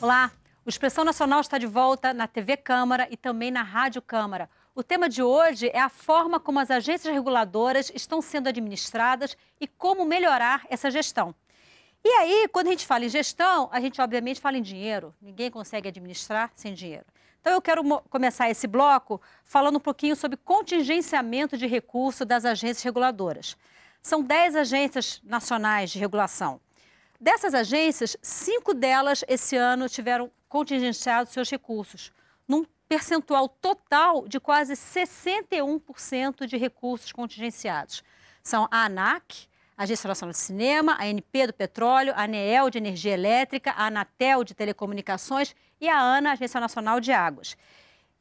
Olá, o Expressão Nacional está de volta na TV Câmara e também na Rádio Câmara. O tema de hoje é a forma como as agências reguladoras estão sendo administradas e como melhorar essa gestão. E aí, quando a gente fala em gestão, a gente obviamente fala em dinheiro. Ninguém consegue administrar sem dinheiro. Então eu quero começar esse bloco falando um pouquinho sobre contingenciamento de recursos das agências reguladoras. São 10 agências nacionais de regulação. Dessas agências, 5 delas esse ano tiveram contingenciados seus recursos, num percentual total de quase 61% de recursos contingenciados. São a ANAC, a Agência Nacional de Cinema, a ANP do Petróleo, a ANEEL de Energia Elétrica, a Anatel de Telecomunicações e a ANA, Agência Nacional de Águas.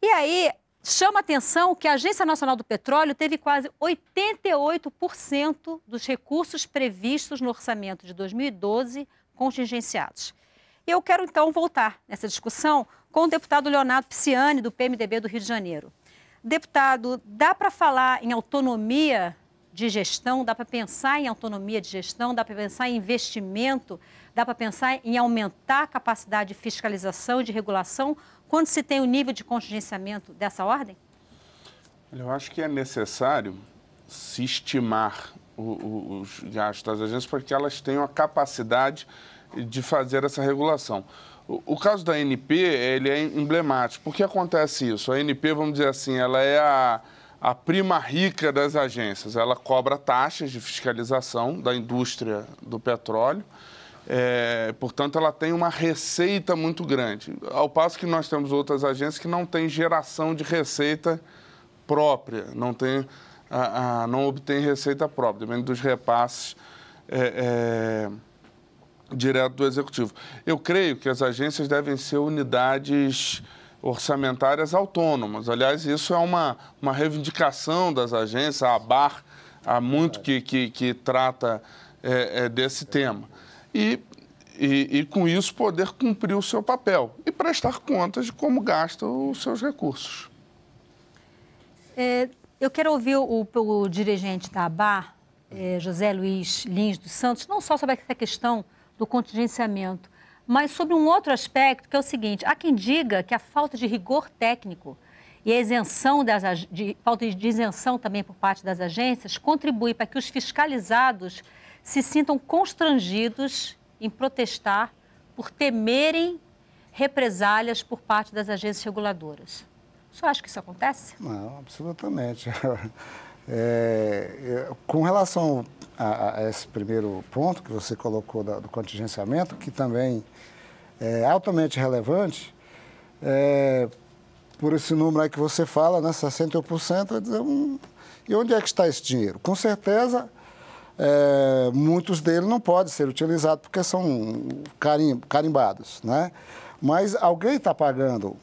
E aí, chama a atenção que a Agência Nacional do Petróleo teve quase 88% dos recursos previstos no orçamento de 2012 contingenciados. E eu quero, então, voltar nessa discussão com o deputado Leonardo Pisciani, do PMDB do Rio de Janeiro. Deputado, dá para falar em autonomia de gestão, dá para pensar em autonomia de gestão, dá para pensar em investimento, dá para pensar em aumentar a capacidade de fiscalização e de regulação quando se tem o nível de contingenciamento dessa ordem? Eu acho que é necessário se estimar os gastos das agências para que elas tenham a capacidade de fazer essa regulação. O caso da ANP, ele é emblemático. Por que acontece isso? A ANP, vamos dizer assim, ela é a prima rica das agências. Ela cobra taxas de fiscalização da indústria do petróleo. Portanto, ela tem uma receita muito grande. Ao passo que nós temos outras agências que não têm geração de receita própria, não obtêm receita própria, dependendo dos repasses direto do Executivo. Eu creio que as agências devem ser unidades orçamentárias autônomas. Aliás, isso é uma reivindicação das agências. A ABAR há muito que trata desse tema. E, com isso, poder cumprir o seu papel e prestar contas de como gasta os seus recursos. Eu quero ouvir o dirigente da ABAR, José Luiz Lins dos Santos, não só sobre essa questão do contingenciamento, mas sobre um outro aspecto, que é o seguinte: há quem diga que a falta de rigor técnico e a falta de isenção também por parte das agências contribui para que os fiscalizados se sintam constrangidos em protestar por temerem represálias por parte das agências reguladoras. O senhor acha que isso acontece? Não, absolutamente. Com relação a esse primeiro ponto que você colocou do contingenciamento, que também é altamente relevante, por esse número aí que você fala, né, 61%, e onde é que está esse dinheiro? Com certeza, muitos deles não podem ser utilizados porque são carimbados, né? Mas alguém está pagando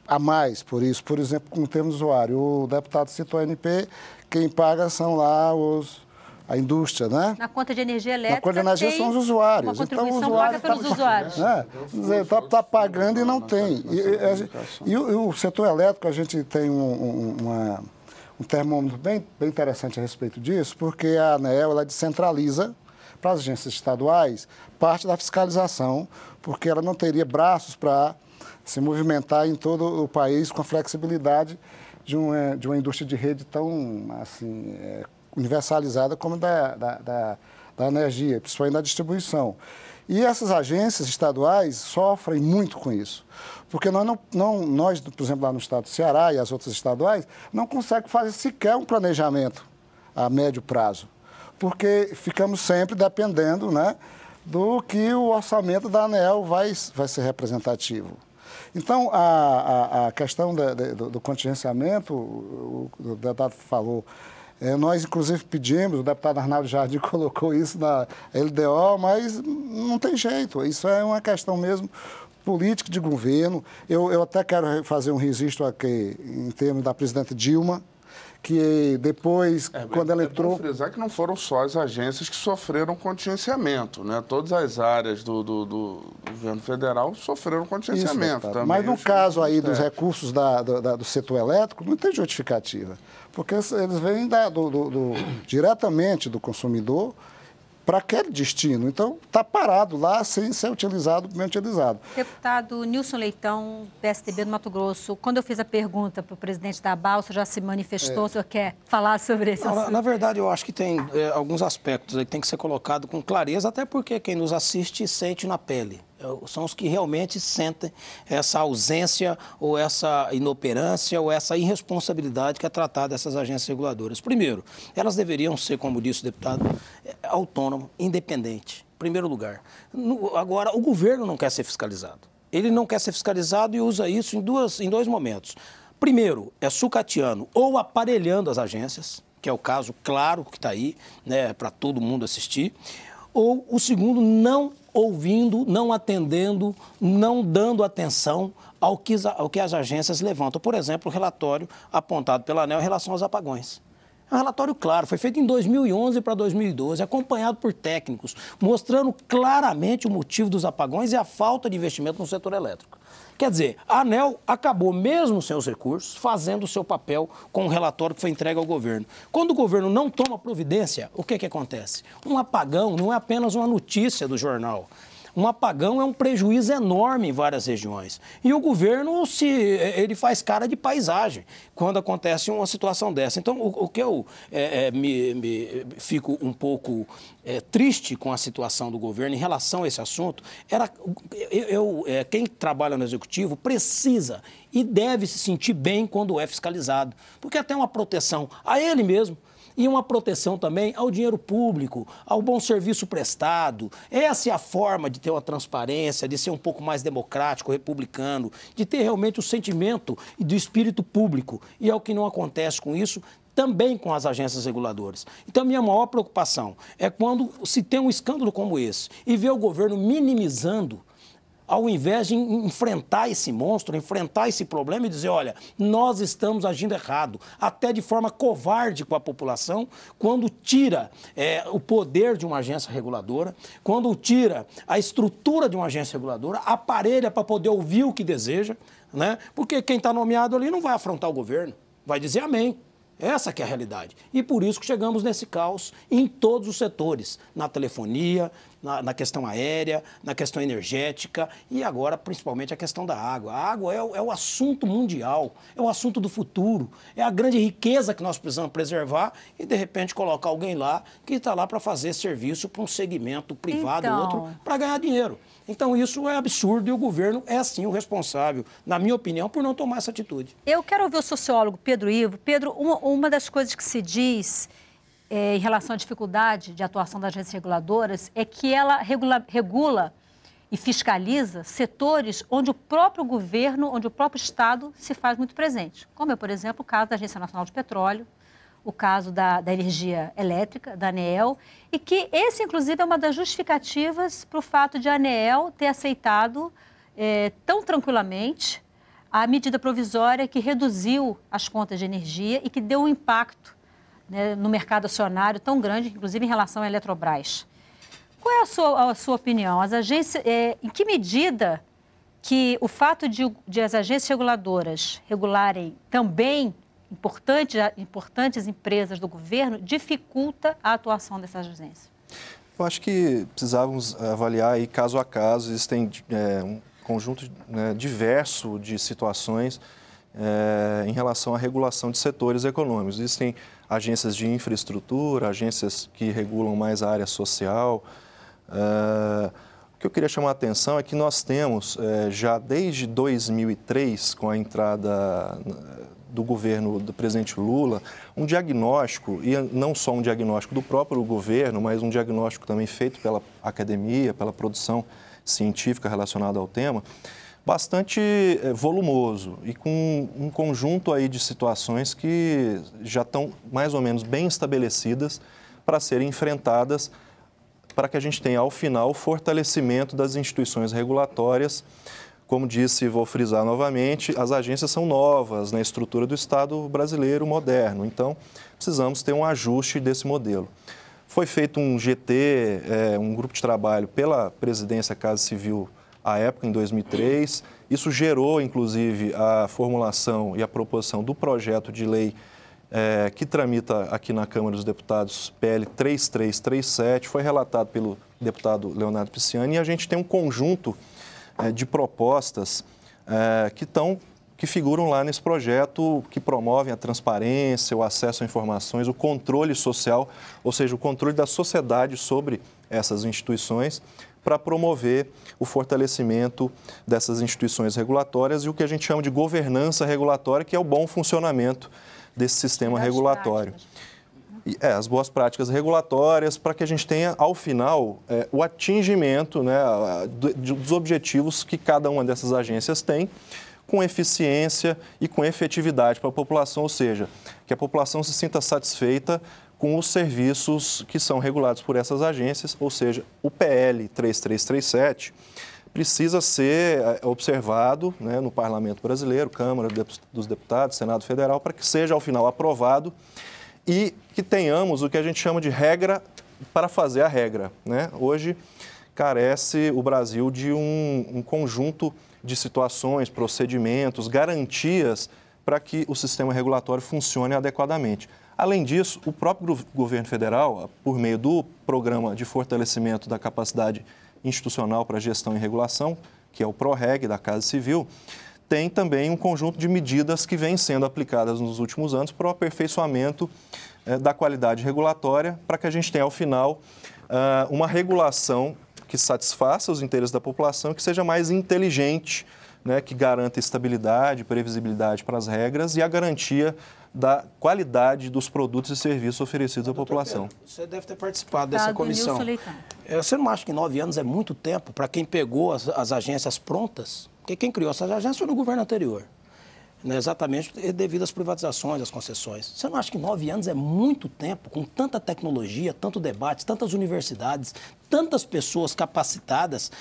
a mais por isso, por exemplo, com o termo usuário. O deputado citou a ANP, quem paga são lá a indústria, né? Na conta de energia elétrica. Na conta de energia são os usuários. Uma contribuição então, paga pelos usuários. Está pagando e não tem. E o setor elétrico, a gente tem um termômetro bem interessante a respeito disso, porque a ANEEL ela descentraliza para as agências estaduais parte da fiscalização, porque ela não teria braços para se movimentar em todo o país com a flexibilidade de uma indústria de rede tão assim, universalizada como da energia, principalmente da distribuição. E essas agências estaduais sofrem muito com isso, porque nós, por exemplo, lá no estado do Ceará e as outras estaduais, não conseguem fazer sequer um planejamento a médio prazo, porque ficamos sempre dependendo, né, do que o orçamento da ANEEL vai ser representativo. Então, a questão do contingenciamento, o deputado falou, nós, inclusive, pedimos, o deputado Arnaldo Jardim colocou isso na LDO, mas não tem jeito, isso é uma questão mesmo política de governo. Eu até quero fazer um registro aqui em termos da presidenta Dilma, que depois, quando ela entrou... É bom frisar que não foram só as agências que sofreram contingenciamento, né? Todas as áreas do governo federal sofreram contingenciamento. Isso, mas no caso aí dos recursos do setor elétrico, não tem justificativa, porque eles vêm diretamente do consumidor para aquele destino. Então, está parado lá sem ser utilizado, bem utilizado. Deputado Nilson Leitão, PSDB do Mato Grosso, quando eu fiz a pergunta para o presidente da ABAL, o senhor já se manifestou, o senhor quer falar sobre esse assunto? Na verdade, eu acho que tem alguns aspectos aí que tem que ser colocado com clareza, até porque quem nos assiste sente na pele. São os que realmente sentem essa ausência ou essa inoperância ou essa irresponsabilidade que é tratada dessas agências reguladoras. Primeiro, elas deveriam ser, como disse o deputado, autônomas, independentes, em primeiro lugar. Agora, o governo não quer ser fiscalizado. Ele não quer ser fiscalizado e usa isso em dois momentos. Primeiro, é sucateando ou aparelhando as agências, que é o caso claro que está aí, né, para todo mundo assistir. Ou o segundo, não ouvindo, não atendendo, não dando atenção ao que as agências levantam. Por exemplo, o relatório apontado pela ANEEL em relação aos apagões. É um relatório claro, foi feito em 2011 para 2012, acompanhado por técnicos, mostrando claramente o motivo dos apagões e a falta de investimento no setor elétrico. Quer dizer, a ANEEL acabou, mesmo sem os recursos, fazendo o seu papel com o relatório que foi entregue ao governo. Quando o governo não toma providência, o que acontece? Um apagão não é apenas uma notícia do jornal. Um apagão é um prejuízo enorme em várias regiões. E o governo, ele faz cara de paisagem quando acontece uma situação dessa. Então, o que eu fico um pouco triste com a situação do governo em relação a esse assunto, quem trabalha no Executivo precisa e deve se sentir bem quando é fiscalizado, porque até uma proteção a ele mesmo, e uma proteção também ao dinheiro público, ao bom serviço prestado. Essa é a forma de ter uma transparência, de ser um pouco mais democrático, republicano, de ter realmente o sentimento do espírito público. E é o que não acontece com isso, também com as agências reguladoras. Então, minha maior preocupação é quando se tem um escândalo como esse e vê o governo minimizando, ao invés de enfrentar esse monstro, enfrentar esse problema e dizer, olha, nós estamos agindo errado, até de forma covarde com a população, quando tira o poder de uma agência reguladora, quando tira a estrutura de uma agência reguladora, aparelha para poder ouvir o que deseja, né? Porque quem está nomeado ali não vai afrontar o governo, vai dizer amém. Essa que é a realidade. E por isso que chegamos nesse caos em todos os setores, na telefonia, na questão aérea, na questão energética e agora principalmente a questão da água. A água é o assunto mundial, é o assunto do futuro, é a grande riqueza que nós precisamos preservar e de repente colocar alguém lá que está lá para fazer serviço para um segmento privado, outro para ganhar dinheiro. Então, isso é absurdo e o governo é, sim, o responsável, na minha opinião, por não tomar essa atitude. Eu quero ouvir o sociólogo Pedro Ivo. Pedro, uma das coisas que se diz em relação à dificuldade de atuação das agências reguladoras é que ela regula e fiscaliza setores onde o próprio governo, onde o próprio Estado se faz muito presente. Como é, por exemplo, o caso da Agência Nacional de Petróleo, o caso da energia elétrica, da ANEEL, e que esse, inclusive, é uma das justificativas para o fato de a ANEEL ter aceitado tão tranquilamente a medida provisória que reduziu as contas de energia e que deu um impacto, né, no mercado acionário tão grande, inclusive em relação à Eletrobras. Qual é a sua opinião? As agências, em que medida que o fato de as agências reguladoras regularem também importantes empresas do governo dificulta a atuação dessas agências? Eu acho que precisávamos avaliar aí caso a caso. Existem um conjunto diverso de situações em relação à regulação de setores econômicos. Existem agências de infraestrutura, agências que regulam mais a área social. O que eu queria chamar a atenção é que nós temos, já desde 2003, com a entrada do governo do presidente Lula, um diagnóstico, e não só um diagnóstico do próprio governo, mas um diagnóstico também feito pela academia, pela produção científica relacionada ao tema, bastante volumoso e com um conjunto aí de situações que já estão mais ou menos bem estabelecidas para serem enfrentadas, para que a gente tenha, ao final, o fortalecimento das instituições regulatórias. Como disse, vou frisar novamente, as agências são novas na estrutura do Estado brasileiro moderno, então precisamos ter um ajuste desse modelo. Foi feito um GT, um grupo de trabalho pela Presidência Casa Civil à época, em 2003. Isso gerou, inclusive, a formulação e a proposição do projeto de lei que tramita aqui na Câmara dos Deputados, PL 3337, foi relatado pelo deputado Leonardo Pisciani, e a gente tem um conjunto de propostas que figuram lá nesse projeto, que promovem a transparência, o acesso a informações, o controle social, ou seja, o controle da sociedade sobre essas instituições, para promover o fortalecimento dessas instituições regulatórias e o que a gente chama de governança regulatória, que é o bom funcionamento desse sistema regulatório. As boas práticas regulatórias, para que a gente tenha, ao final, o atingimento, né, dos objetivos que cada uma dessas agências tem, com eficiência e com efetividade para a população, ou seja, que a população se sinta satisfeita com os serviços que são regulados por essas agências, ou seja, o PL 3337 precisa ser observado, né, no Parlamento Brasileiro, Câmara dos Deputados, Senado Federal, para que seja, ao final, aprovado e que tenhamos o que a gente chama de regra para fazer a regra, né? Hoje carece o Brasil de um conjunto de situações, procedimentos, garantias para que o sistema regulatório funcione adequadamente. Além disso, o próprio governo federal, por meio do Programa de Fortalecimento da Capacidade Institucional para Gestão e Regulação, que é o PROREG da Casa Civil, tem também um conjunto de medidas que vêm sendo aplicadas nos últimos anos para o aperfeiçoamento da qualidade regulatória, para que a gente tenha, ao final, uma regulação que satisfaça os interesses da população e que seja mais inteligente, né, que garanta estabilidade, previsibilidade para as regras e a garantia da qualidade dos produtos e serviços oferecidos à população. Pedro, você deve ter participado dessa comissão. Você não acha que 9 anos é muito tempo para quem pegou as agências prontas? Porque quem criou essas agências foi no governo anterior. Né, exatamente devido às privatizações, às concessões. Você não acha que 9 anos é muito tempo, com tanta tecnologia, tanto debate, tantas universidades, tantas pessoas capacitadas?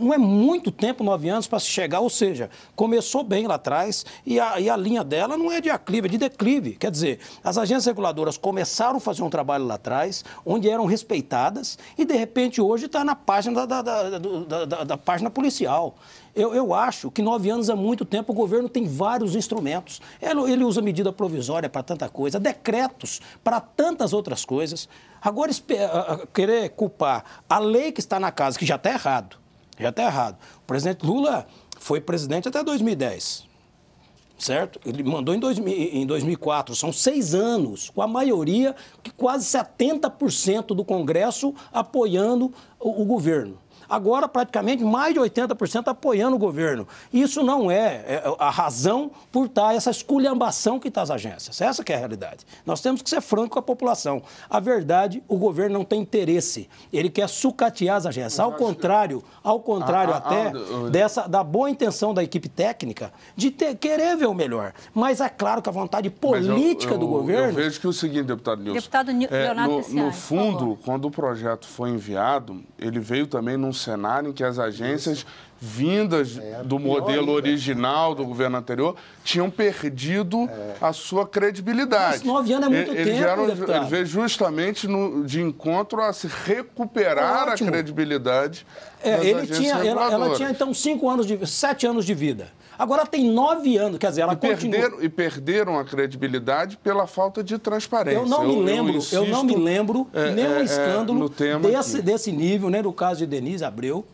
Não é muito tempo, 9 anos, para se chegar, ou seja, começou bem lá atrás e a linha dela não é de aclive, é de declive. Quer dizer, as agências reguladoras começaram a fazer um trabalho lá atrás, onde eram respeitadas, e de repente hoje está na página da página policial. Eu acho que 9 anos é muito tempo, o governo tem vários instrumentos. Ele usa medida provisória para tanta coisa, decretos para tantas outras coisas. Agora, querer culpar a lei que está na casa, que já está errado, O presidente Lula foi presidente até 2010, certo? Ele mandou em 2004, são 6 anos, com a maioria, que quase 70% do Congresso apoiando o governo. Agora, praticamente, mais de 80% apoiando o governo. Isso não é a razão por estar essa esculhambação que está as agências. Essa que é a realidade. Nós temos que ser francos com a população. A verdade, o governo não tem interesse. Ele quer sucatear as agências. Ao contrário da boa intenção da equipe técnica de querer ver o melhor. Mas é claro que a vontade política do governo... Eu vejo que é o seguinte, deputado Nilson. Deputado Leonardo Pisciani, no fundo, quando o projeto foi enviado, ele veio também num cenário em que as agências vindas do modelo original do governo anterior tinham perdido a sua credibilidade. Mas 9 anos é muito tempo, ele veio justamente de encontro a se recuperar a credibilidade das agências reguladoras. Ela tinha, então, 7 anos de vida. Agora tem 9 anos, quer dizer, ela continua... E perderam a credibilidade pela falta de transparência. Eu não me lembro nenhum escândalo desse nível, nem no caso de Denise Abreu,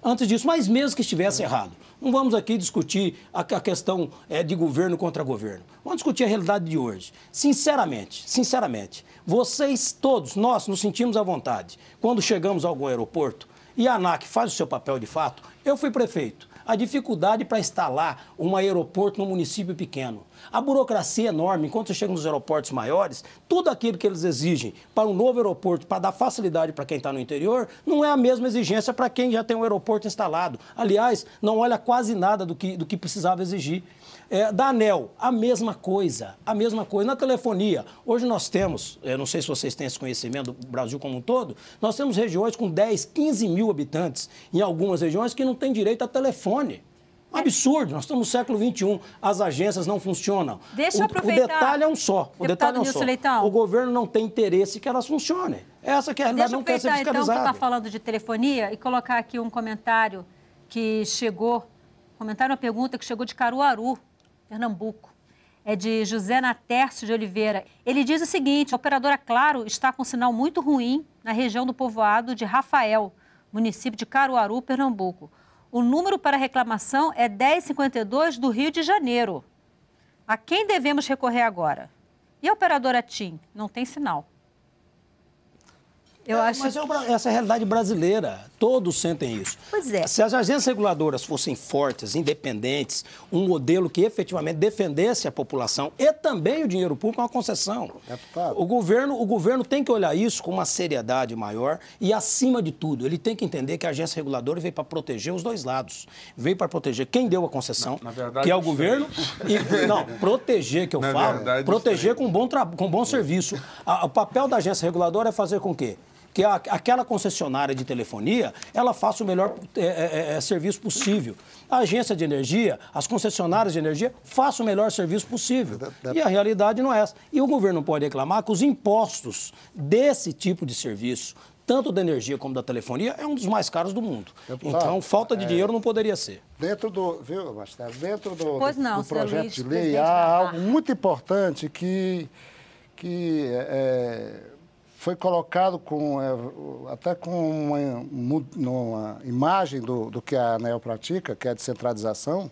antes disso, mas mesmo que estivesse errado. Não vamos aqui discutir a questão de governo contra governo. Vamos discutir a realidade de hoje. Sinceramente, vocês todos, nós nos sentimos à vontade quando chegamos a algum aeroporto e a ANAC faz o seu papel de fato. Eu fui prefeito. A dificuldade para instalar um aeroporto num município pequeno. A burocracia enorme, enquanto você chega nos aeroportos maiores, tudo aquilo que eles exigem para um novo aeroporto, para dar facilidade para quem está no interior, não é a mesma exigência para quem já tem um aeroporto instalado. Aliás, não olha quase nada do que precisava exigir. Da ANEEL, a mesma coisa. Na telefonia, hoje nós temos, eu não sei se vocês têm esse conhecimento do Brasil como um todo, nós temos regiões com 10, 15 mil habitantes, em algumas regiões que não têm direito a telefone. Um absurdo, nós estamos no século XXI, as agências não funcionam. Deixa eu aproveitar. O detalhe é um só. O governo não tem interesse que elas funcionem. Essa que é a realidade, não quer ser fiscalizada. Então, que está falando de telefonia e colocar aqui um comentário que chegou, uma pergunta que chegou de Caruaru, Pernambuco. é de José Natércio de Oliveira. Ele diz o seguinte: a operadora Claro está com um sinal muito ruim na região do povoado de Rafael, município de Caruaru, Pernambuco. O número para reclamação é 1052 do Rio de Janeiro. A quem devemos recorrer agora? E a operadora TIM? Não tem sinal. Mas essa é a realidade brasileira. Todos sentem isso. Pois é. Se as agências reguladoras fossem fortes, independentes, um modelo que efetivamente defendesse a população e também o dinheiro público, uma concessão. O governo tem que olhar isso com uma seriedade maior e, acima de tudo, ele tem que entender que a agência reguladora veio para proteger os dois lados. Veio para proteger quem deu a concessão, que é o governo. Proteger, que eu falo, proteger com bom serviço. O papel da agência reguladora é fazer com que aquela concessionária de telefonia, ela faça o melhor serviço possível. A agência de energia, as concessionárias de energia, façam o melhor serviço possível. E a realidade não é essa. E o governo não pode reclamar que os impostos desse tipo de serviço, tanto da energia como da telefonia, é um dos mais caros do mundo. Então, falta de dinheiro não poderia ser. Dentro do do projeto de lei, há algo muito importante que foi colocado até com uma imagem do que a ANEEL pratica, que é a descentralização,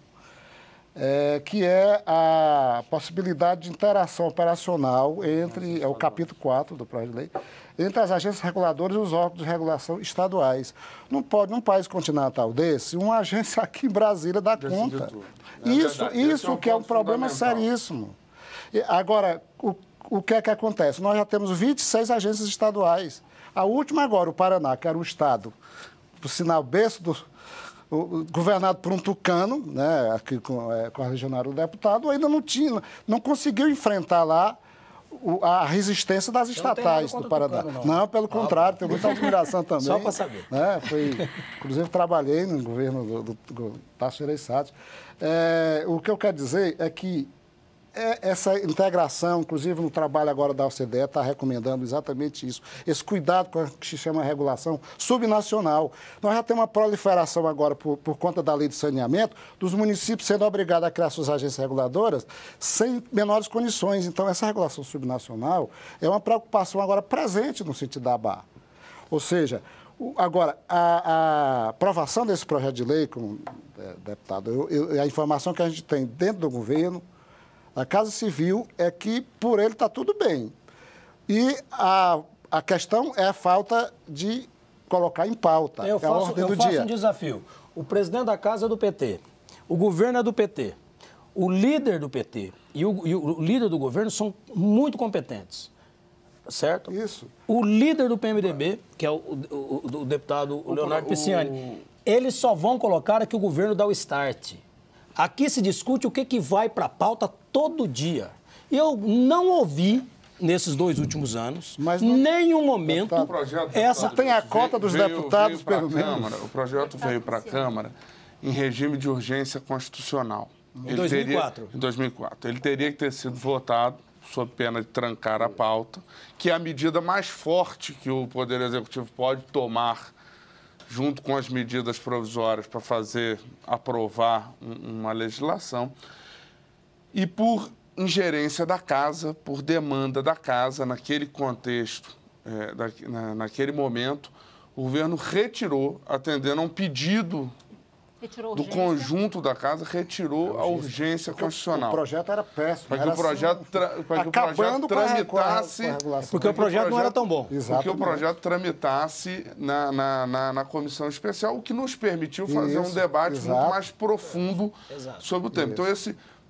que é a possibilidade de interação operacional entre, é o capítulo 4 do projeto de lei, entre as agências reguladoras e os órgãos de regulação estaduais. Não pode, num país continental desse, uma agência aqui em Brasília dá conta. Isso que é um problema seríssimo. Agora, o que é que acontece? Nós já temos 26 agências estaduais. A última agora, o Paraná, que era o estado, por sinal berço governado por um tucano, né, aqui com a legionária do deputado, ainda não conseguiu enfrentar lá a resistência das estatais do Paraná. Não, pelo contrário, tenho muita admiração também. Só para saber. Né, inclusive, trabalhei no governo do Tasso Gereissati. O que eu quero dizer é que essa integração, inclusive no trabalho agora da OCDE, está recomendando exatamente isso. Esse cuidado com o que se chama regulação subnacional. Nós já temos uma proliferação agora, por conta da lei de saneamento, dos municípios sendo obrigados a criar suas agências reguladoras sem menores condições. Então, essa regulação subnacional é uma preocupação agora presente no sentido da BAR. Ou seja, agora, a aprovação desse projeto de lei, como deputado, a informação que a gente tem dentro do governo, a Casa Civil, é que por ele está tudo bem. E a questão é a falta de colocar em pauta. Eu faço um desafio. O presidente da Casa é do PT, o governo é do PT, o líder do PT e o líder do governo são muito competentes. Certo? Isso. O líder do PMDB, que é o deputado Leonardo Pisciani, eles só vão colocar que o governo dá o start. Aqui se discute o que vai para a pauta todo dia. Eu não ouvi, nesses 2 últimos anos, nenhum momento... Não tem a cota dos deputados, pelo menos. O projeto veio para a Câmara em regime de urgência constitucional. Em 2004? Em 2004. Ele teria que ter sido votado sob pena de trancar a pauta, que é a medida mais forte que o Poder Executivo pode tomar junto com as medidas provisórias para aprovar uma legislação, e por ingerência da Casa, por demanda da Casa, naquele contexto, naquele momento, o governo retirou, atendendo a um pedido do conjunto da Casa, retirou a urgência constitucional. O projeto era péssimo. Para que o projeto tramitasse... Porque o projeto não era tão bom. Porque o projeto tramitasse na comissão especial, o que nos permitiu fazer um debate muito mais profundo sobre o tema. Então,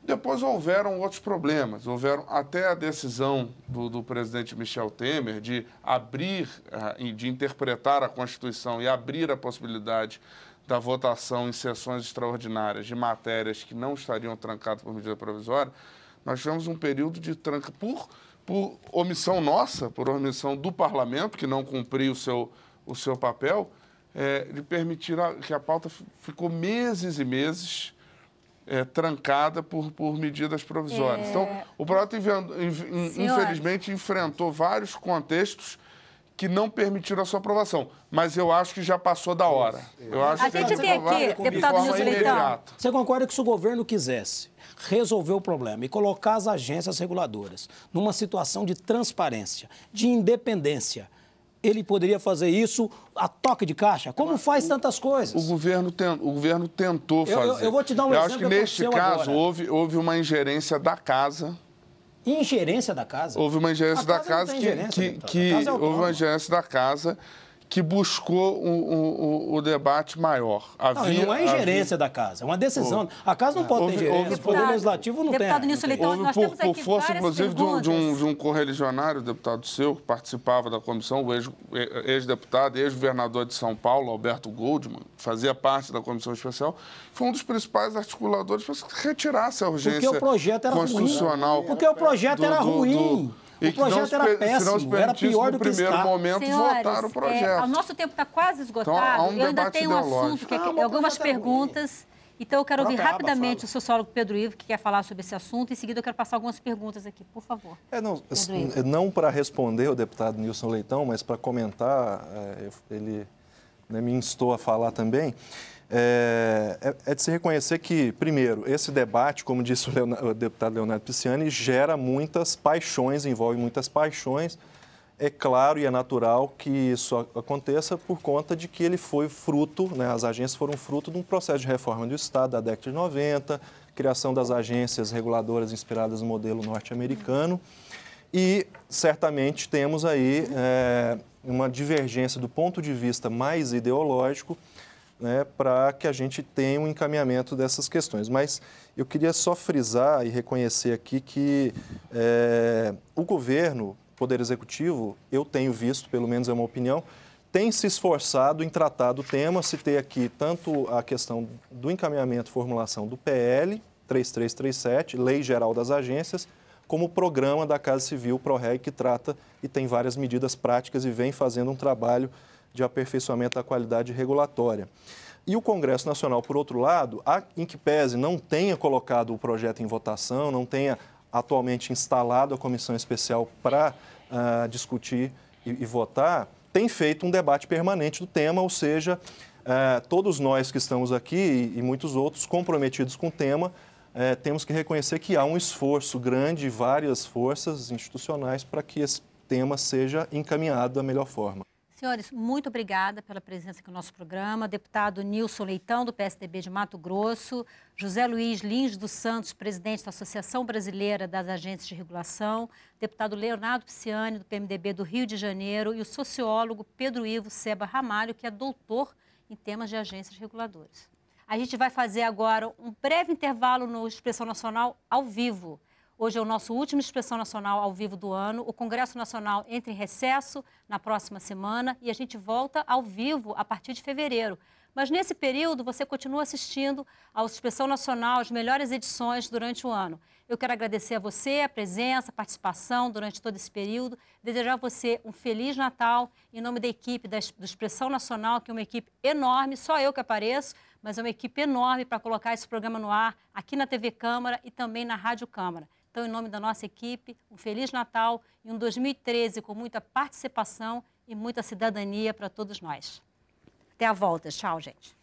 depois houveram outros problemas. Houveram até a decisão do presidente Michel Temer de abrir, de interpretar a Constituição e abrir a possibilidade da votação em sessões extraordinárias de matérias que não estariam trancadas por medida provisória. Nós tivemos um período de tranca por omissão nossa, por omissão do Parlamento, que não cumpriu o seu papel, de permitir que a pauta ficou meses e meses trancada por medidas provisórias. Então, o projeto, infelizmente, enfrentou vários contextos que não permitiram a sua aprovação. Mas eu acho que já passou da hora. Eu acho A gente tem aqui, deputado Nilson Leitão. Você concorda que se o governo quisesse resolver o problema e colocar as agências reguladoras numa situação de transparência, de independência, ele poderia fazer isso a toque de caixa? Como faz tantas coisas? O governo tentou fazer. Eu vou te dar um exemplo. Eu exemplo. acho que neste caso houve uma ingerência da casa. Ingerência da casa? Houve uma ingerência da casa houve uma ingerência da casa que buscou o debate maior. Não é ingerência da casa, é uma decisão. A casa não pode ter ingerência, o Poder Legislativo não tem. Deputado Nilson Leitão, nós temos aqui por força, inclusive, perguntas. de um correligionário, deputado seu, que participava da comissão, o ex-deputado e ex-governador de São Paulo, Alberto Goldman, fazia parte da comissão especial, foi um dos principais articuladores para que retirasse a urgência constitucional. Porque o projeto era ruim. O projeto era péssimo, era pior do que esse primeiro momento, votar o projeto. O nosso tempo está quase esgotado. Então, há um eu ainda debate tenho um assunto, algumas perguntas. Então, eu quero ouvir rapidamente o sociólogo Pedro Ivo, que quer falar sobre esse assunto. Em seguida, eu quero passar algumas perguntas aqui, por favor. Não para responder o deputado Nilson Leitão, mas para comentar, ele me instou a falar também. É de se reconhecer que, primeiro, esse debate, como disse o deputado Leonardo Pisciani, gera muitas paixões, envolve muitas paixões. É claro e é natural que isso aconteça por conta de que ele foi fruto, as agências foram fruto de um processo de reforma do Estado da década de 90, criação das agências reguladoras inspiradas no modelo norte-americano. E, certamente, temos aí uma divergência do ponto de vista mais ideológico, para que a gente tenha um encaminhamento dessas questões. Mas eu queria só frisar e reconhecer aqui que o governo, o Poder Executivo, eu tenho visto, pelo menos é uma opinião, tem se esforçado em tratar do tema. Citei aqui tanto a questão do encaminhamento e formulação do PL 3337, Lei Geral das Agências, como o programa da Casa Civil ProReg, que trata e tem várias medidas práticas e vem fazendo um trabalho de aperfeiçoamento da qualidade regulatória. E o Congresso Nacional, por outro lado, em que pese não tenha colocado o projeto em votação, não tenha atualmente instalado a comissão especial para discutir e votar, tem feito um debate permanente do tema, ou seja, todos nós que estamos aqui e muitos outros comprometidos com o tema, temos que reconhecer que há um esforço grande, várias forças institucionais para que esse tema seja encaminhado da melhor forma. Senhores, muito obrigada pela presença aqui no nosso programa. Deputado Nilson Leitão, do PSDB de Mato Grosso, José Luiz Lins dos Santos, presidente da Associação Brasileira das Agências de Regulação, deputado Leonardo Pisciani, do PMDB do Rio de Janeiro, e o sociólogo Pedro Ivo Seba Ramalho, que é doutor em temas de agências reguladoras. A gente vai fazer agora um breve intervalo no Expressão Nacional ao vivo. Hoje é o nosso último Expressão Nacional ao vivo do ano. O Congresso Nacional entra em recesso na próxima semana e a gente volta ao vivo a partir de fevereiro. Mas nesse período você continua assistindo ao Expressão Nacional, as melhores edições durante o ano. Eu quero agradecer a você a presença, a participação durante todo esse período, desejar a você um Feliz Natal em nome da equipe do Expressão Nacional, que é uma equipe enorme, só eu que apareço, mas é uma equipe enorme para colocar esse programa no ar aqui na TV Câmara e também na Rádio Câmara. Então, em nome da nossa equipe, um Feliz Natal e um 2013 com muita participação e muita cidadania para todos nós. Até a volta. Tchau, gente.